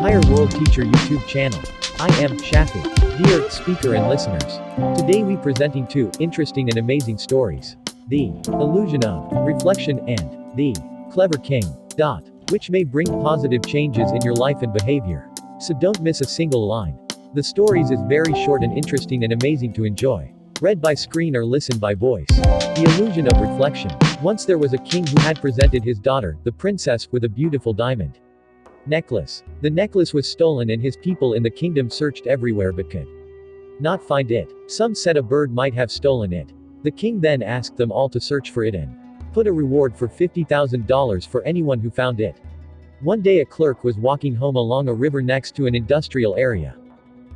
entire world teacher YouTube channel. I am Shafi. Dear speaker and listeners. Today we presenting two interesting and amazing stories. The illusion of reflection and the clever king. Which may bring positive changes in your life and behavior. So don't miss a single line. The stories is very short and interesting and amazing to enjoy. Read by screen or listen by voice. The illusion of reflection. Once there was a king who had presented his daughter, the princess, with a beautiful diamond necklace. The necklace was stolen and his people in the kingdom searched everywhere but could not find it. Some said a bird might have stolen it. The king then asked them all to search for it and put a reward for $50,000 for anyone who found it. One day a clerk was walking home along a river next to an industrial area.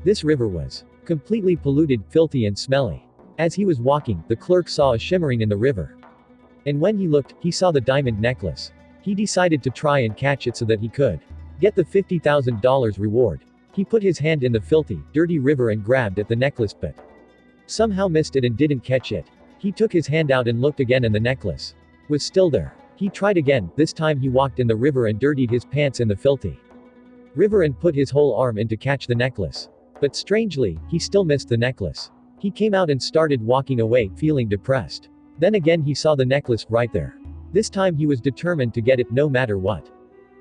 This river was completely polluted, filthy and smelly. As he was walking, the clerk saw a shimmering in the river. And when he looked, he saw the diamond necklace. He decided to try and catch it so that he could get the $50,000 reward. He put his hand in the filthy, dirty river and grabbed at the necklace but somehow missed it and didn't catch it. He took his hand out and looked again and the necklace was still there. He tried again, this time he walked in the river and dirtied his pants in the filthy river and put his whole arm in to catch the necklace. But strangely, he still missed the necklace. He came out and started walking away, feeling depressed. Then again he saw the necklace right there. This time he was determined to get it no matter what.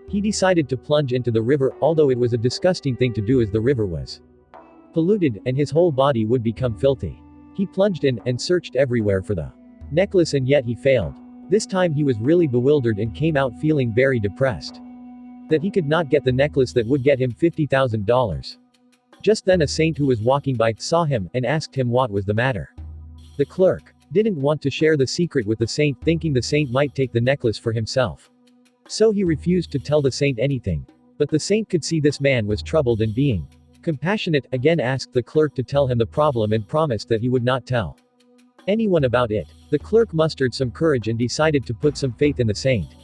He decided to plunge into the river, although it was a disgusting thing to do as the river was polluted, and his whole body would become filthy. He plunged in, and searched everywhere for the necklace and yet he failed. This time he was really bewildered and came out feeling very depressed. That he could not get the necklace that would get him $50,000. Just then a saint who was walking by saw him, and asked him what was the matter. The clerk didn't want to share the secret with the saint, thinking the saint might take the necklace for himself. So he refused to tell the saint anything. But the saint could see this man was troubled and being compassionate, again asked the clerk to tell him the problem and promised that he would not tell anyone about it. The clerk mustered some courage and decided to put some faith in the saint.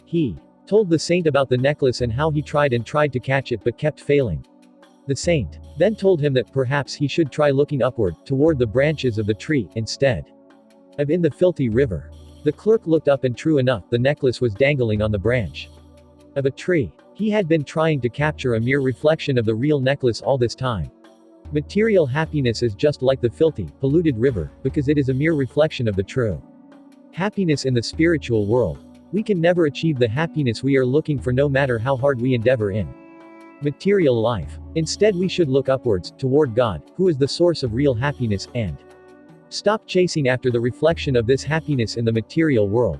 He told the saint about the necklace and how he tried to catch it but kept failing. The saint then told him that perhaps he should try looking upward, toward the branches of the tree, instead of in the filthy river. The clerk looked up and true enough, the necklace was dangling on the branch of a tree. He had been trying to capture a mere reflection of the real necklace all this time. Material happiness is just like the filthy, polluted river, because it is a mere reflection of the true happiness in the spiritual world. We can never achieve the happiness we are looking for no matter how hard we endeavor in material life. Instead we should look upwards, toward God, who is the source of real happiness, and stop chasing after the reflection of this happiness in the material world.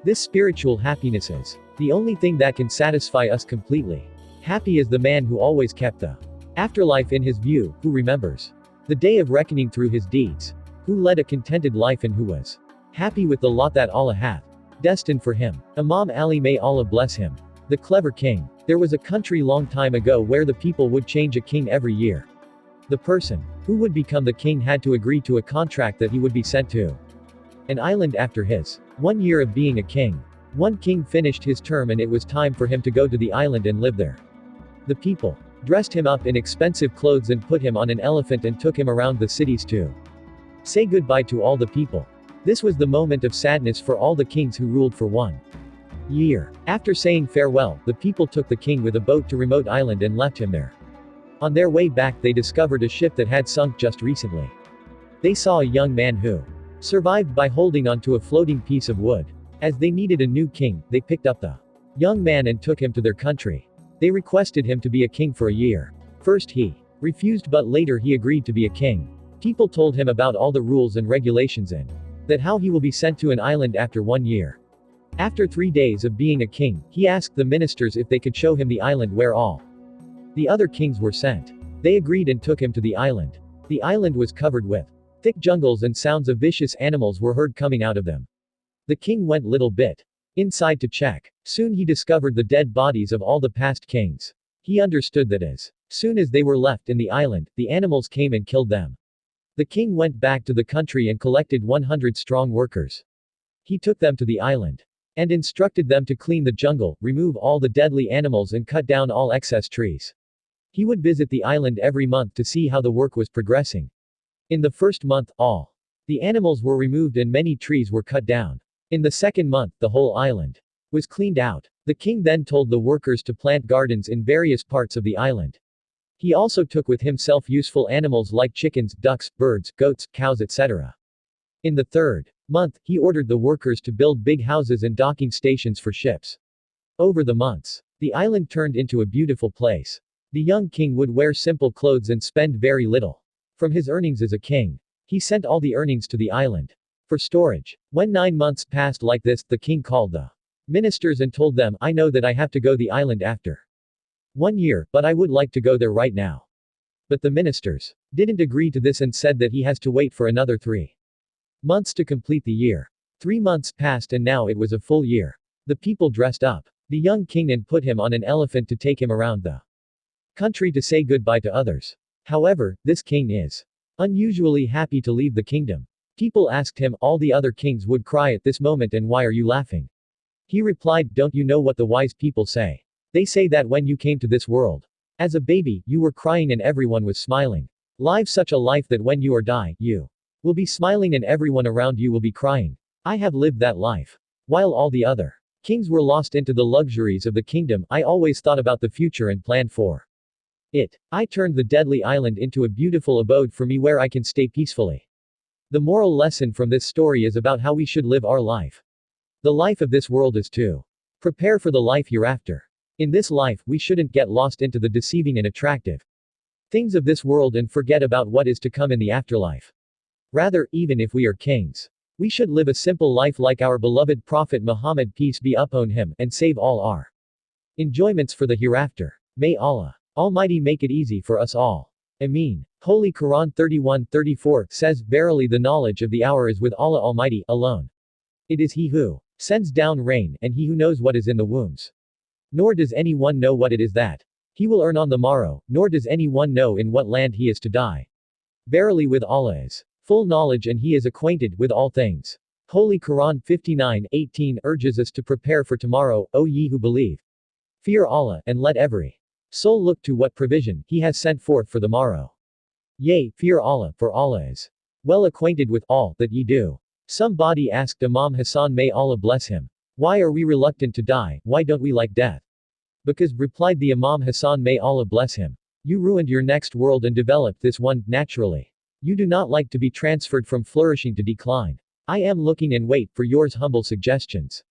This spiritual happiness is the only thing that can satisfy us completely. Happy is the man who always kept the afterlife in his view, who remembers the day of reckoning through his deeds, who led a contented life and who was happy with the lot that Allah hath destined for him. Imam Ali, may Allah bless him. The clever king. There was a country long time ago where the people would change a king every year. The person who would become the king had to agree to a contract that he would be sent to an island after his 1 year of being a king. One king finished his term and it was time for him to go to the island and live there. The people dressed him up in expensive clothes and put him on an elephant and took him around the cities to say goodbye to all the people. This was the moment of sadness for all the kings who ruled for 1 year. After saying farewell, the people took the king with a boat to remote island and left him there. On their way back they discovered a ship that had sunk just recently. They saw a young man who survived by holding onto a floating piece of wood. As they needed a new king, they picked up the young man and took him to their country. They requested him to be a king for a year. First he refused, but later he agreed to be a king. People told him about all the rules and regulations and that how he will be sent to an island after 1 year. After 3 days of being a king, he asked the ministers if they could show him the island where all the other kings were sent. They agreed and took him to the island. The island was covered with thick jungles and sounds of vicious animals were heard coming out of them. The king went little bit inside to check. Soon he discovered the dead bodies of all the past kings. He understood that as soon as they were left in the island, the animals came and killed them. The king went back to the country and collected 100 strong workers. He took them to the island and instructed them to clean the jungle, remove all the deadly animals and cut down all excess trees. He would visit the island every month to see how the work was progressing. In the first month, all the animals were removed and many trees were cut down. In the second month, the whole island was cleaned out. The king then told the workers to plant gardens in various parts of the island. He also took with himself useful animals like chickens, ducks, birds, goats, cows, etc. In the third month, he ordered the workers to build big houses and docking stations for ships. Over the months, the island turned into a beautiful place. The young king would wear simple clothes and spend very little. From his earnings as a king, he sent all the earnings to the island for storage. When 9 months passed like this, the king called the ministers and told them, I know that I have to go the island after 1 year, but I would like to go there right now. But the ministers didn't agree to this and said that he has to wait for another 3 months to complete the year. 3 months passed and now it was a full year. The people dressed up the young king and put him on an elephant to take him around the country to say goodbye to others. However, this king is unusually happy to leave the kingdom. People asked him, all the other kings would cry at this moment, and why are you laughing? He replied, don't you know what the wise people say? They say that when you came to this world, as a baby, you were crying and everyone was smiling. Live such a life that when you or die, you will be smiling and everyone around you will be crying. I have lived that life. While all the other kings were lost into the luxuries of the kingdom, I always thought about the future and planned for it. I turned the deadly island into a beautiful abode for me where I can stay peacefully. The moral lesson from this story is about how we should live our life. The life of this world is to prepare for the life hereafter. In this life, we shouldn't get lost into the deceiving and attractive things of this world and forget about what is to come in the afterlife. Rather, even if we are kings, we should live a simple life like our beloved Prophet Muhammad, peace be upon him, and save all our enjoyments for the hereafter. May Allah Almighty make it easy for us all. Ameen. Holy Quran 31:34 says, verily the knowledge of the hour is with Allah Almighty, alone. It is He who sends down rain, and He who knows what is in the wombs. Nor does anyone know what it is that He will earn on the morrow, nor does anyone know in what land he is to die. Verily with Allah is full knowledge and He is acquainted with all things. Holy Quran 59:18 urges us to prepare for tomorrow, O ye who believe. Fear Allah, and let every soul look to what provision He has sent forth for the morrow. Yea, fear Allah, for Allah is well acquainted with all that ye do. Somebody asked Imam Hassan, may Allah bless him, why are we reluctant to die, why don't we like death? Because, replied the Imam Hassan, may Allah bless him, you ruined your next world and developed this one, naturally. You do not like to be transferred from flourishing to decline. I am looking and wait for yours humble suggestions.